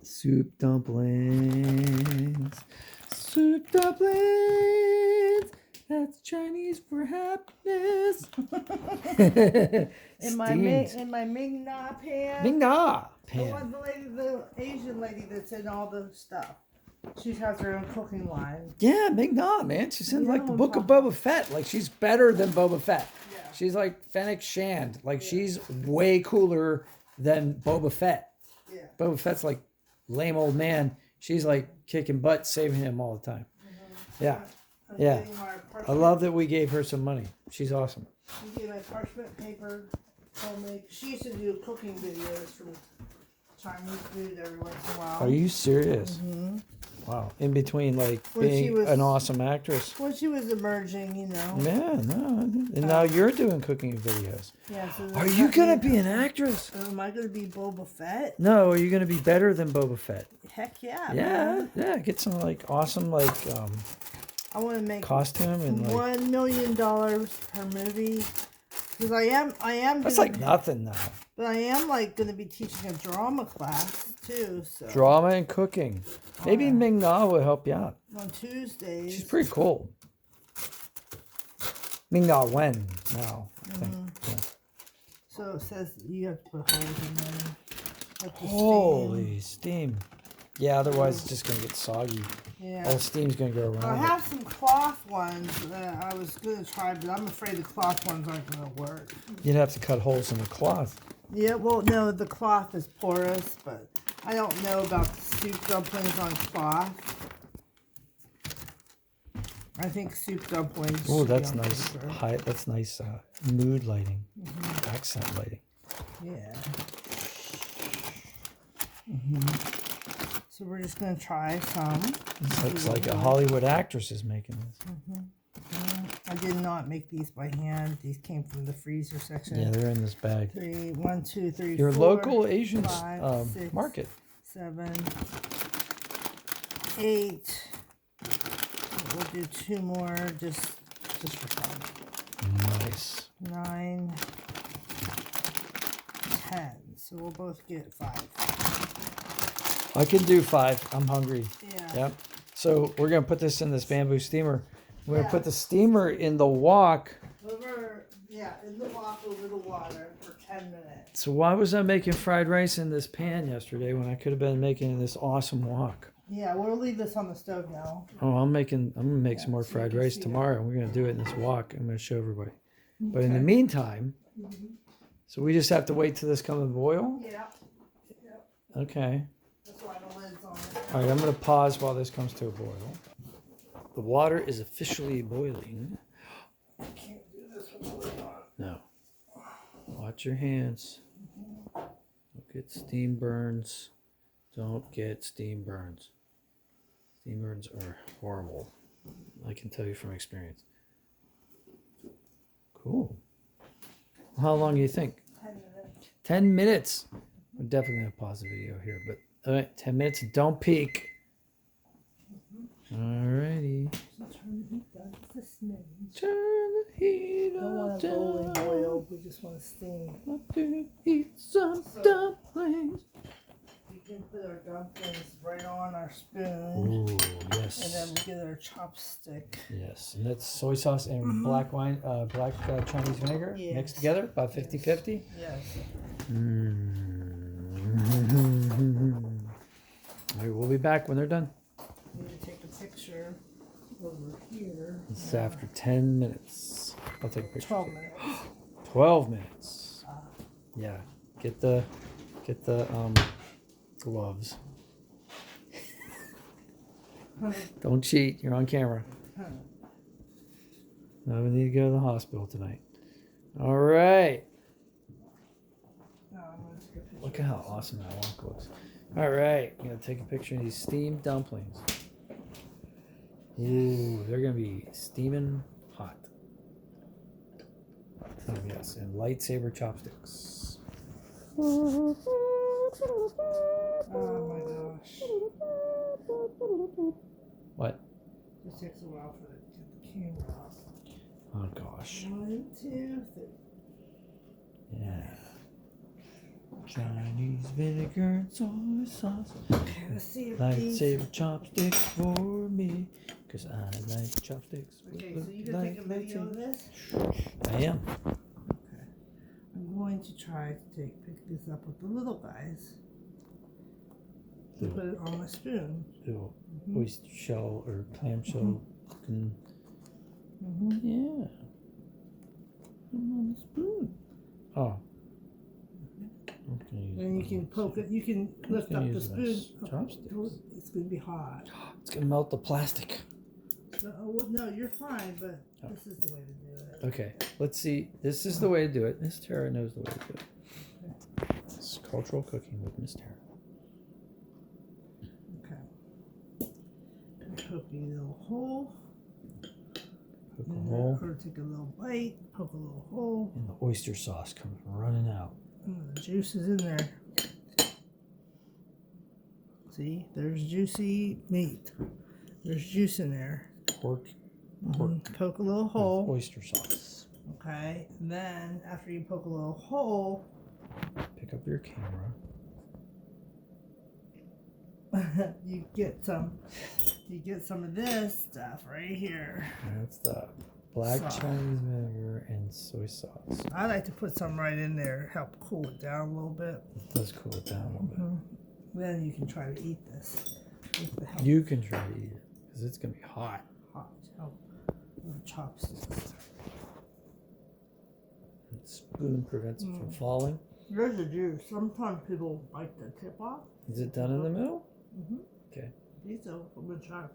Soup dumplings. Soup dumplings. That's Chinese for happiness. in my Ming Na pan. Ming Na The pan. one, the Asian lady that's in all the stuff. She has her own cooking line. Yeah, Ming Na, man. She's in Yeah, like the I'm book of talking- Boba Fett. Like she's better than Boba Fett. Yeah. She's like Fennec Shand. Like she's way cooler than Boba Fett. Yeah. Boba Fett's like lame old man. She's like kicking butt, saving him all the time. Yeah. I'm Yeah. getting my I parchment- love that we gave her some money. She's awesome. I'm getting my parchment paper homemade. She used to do cooking videos for Chinese food every once in a while. Are you serious? Mm-hmm. Wow. In between like When she being was- an awesome actress. When she was emerging, you know. Yeah, no. And now you're doing cooking videos. Yeah, so Are you going to be an actress? Am I going to be Boba Fett? No, are you going to be better than Boba Fett? Heck yeah. Yeah, Man. yeah. Get some like awesome like I want to make costume and like $1 million per movie. Because I am. that's gonna- like nothing now. But I am like going to be teaching a drama class too. So Drama and cooking. Maybe Ming Na will help you out. on Tuesdays. She's pretty cool. Ming Na Wen now, I think. Yeah. So it says you have to put holes in there. Like the Holy steam. Yeah, otherwise it's just going to get soggy. steam. Yeah. All the steam's going to go I around. have some cloth ones that I was going to try, but I'm afraid the cloth ones aren't going to work. You'd have to cut holes in the cloth. Yeah, well, no, the cloth is porous, but I don't know about the soup dumplings on cloth. I think soup dumplings. Oh, should be that's on nice. paper. High, that's nice mood lighting, accent lighting. Yeah. So we're just gonna try some. This looks like a Hollywood actress is making this. I did not make these by hand. These came from the freezer section. Yeah, they're in this bag. 1, 2, 3, Your 4, local Asian 5, 6, market. 7, 8. We'll do 2 more just for fun. Nice. 9, 10. So we'll both get 5. I can do 5. I'm hungry. Yeah. Yep. So we're gonna put this in this bamboo steamer. We're gonna Yeah. put the steamer in the wok. In the wok over the water for 10 minutes. So why was I making fried rice in this pan yesterday when I could have been making this awesome wok? Yeah, we'll leave this on the stove now. Oh, I'm gonna make some more so you fried can rice see it. tomorrow. We're gonna do it in this wok. I'm gonna show everybody. But in the meantime, so we just have to wait till this comes to boil. Yeah, Okay. that's why the lid's on it. All right. I'm gonna pause while this comes to a boil. The water is officially boiling. Can't do this with the lid on. No. Watch your hands. Don't get steam burns. Don't get steam burns. Steam burns are horrible. I can tell you from experience. Cool. How long do you think? 10 minutes. 10 minutes. We're definitely going to pause the video here, but all right, 10 minutes. Don't peek. Alrighty. So turn the heat down just a smidge. Turn the heat We don't up want to rolling boil, we just want to steam. to eat some dumplings. We can put our dumplings right on our spoon. Ooh, And yes. then we get our chopstick. Yes, and that's soy sauce and black wine, black Chinese vinegar Yes. mixed together, about 50-50. Yes. All right, we'll be back when they're done. Need to take a picture over here. It's after 10 minutes. I'll take a picture. 12 minutes. 12 minutes. Yeah, get the gloves. Don't cheat. You're on camera. No, we need to go to the hospital tonight. All right. No, I'm going to take a picture. Look at how awesome that wok looks. All right, I'm gonna take a picture of these steamed dumplings. Ooh, they're gonna be steaming hot. Oh, yes, and lightsaber chopsticks. Oh my gosh. What? It takes a while for it to get the camera off. Oh gosh. 1, 2, 3. Yeah. Chinese vinegar and soy sauce. Okay, let's see if these. Lightsaber chopsticks for me, cause I like chopsticks. Okay, so you can take a video of this. I am. Okay, I'm going to try to pick this up with the little guys. And put it on my spoon. Little oyster shell or clamshell cooking. Yeah. Put 'em on the spoon. Oh. Okay. And you can poke it. You can lift up the spoon. Chopsticks. It's gonna be hot. It's gonna melt the plastic. No, you're fine, but this is the way to do it. Okay, let's see. This is the way to do it. Miss Terra knows the way to do it. It's cultural cooking with Miss Terra. Okay. Poke a little hole. Poke a hole. Or take a little bite. Poke a little hole. And the oyster sauce comes running out. The juice is in there. See, there's juicy meat. There's juice in there. Pork. Poke a little hole. Oyster sauce. Okay, and then after you poke a little hole, Pick up your camera. you get some of this stuff right here. That's the black Sauce. Chinese vinegar and soy sauce. I like to put some right in there, help cool it down a little bit. It does cool it down a little bit. Then you can try to eat this with the help You can try to eat it because it's gonna be hot. hot help with chopsticks. The spoon prevents it from falling. There's the juice. Sometimes people bite the tip off. Is it done in the middle? Okay. These are a good shot.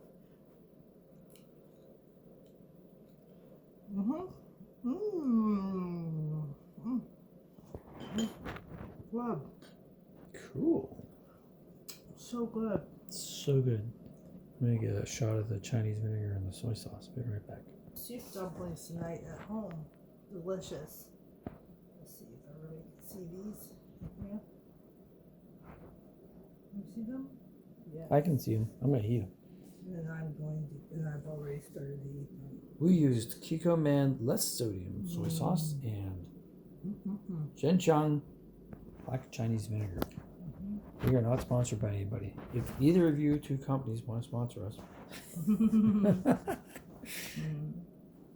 Good. Cool. So good. So good. I'm gonna get a shot of the Chinese vinegar and the soy sauce. Be right back. Soup dumplings tonight at home. Delicious. Let's see if everybody can see these. Yeah. You see them? Yeah. I can see them. I'm gonna eat them. And I've already started to eat them. We used Kiko Man less sodium soy sauce and Zhenjiang black Chinese vinegar. We are not sponsored by anybody. If either of you two companies want to sponsor us.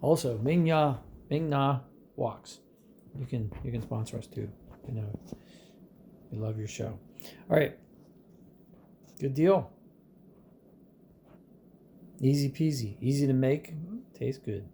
Also, Ming-Na Walks. You can sponsor us too. You know, we love your show. All right. Good deal. Easy peasy. Easy to make. Tastes good.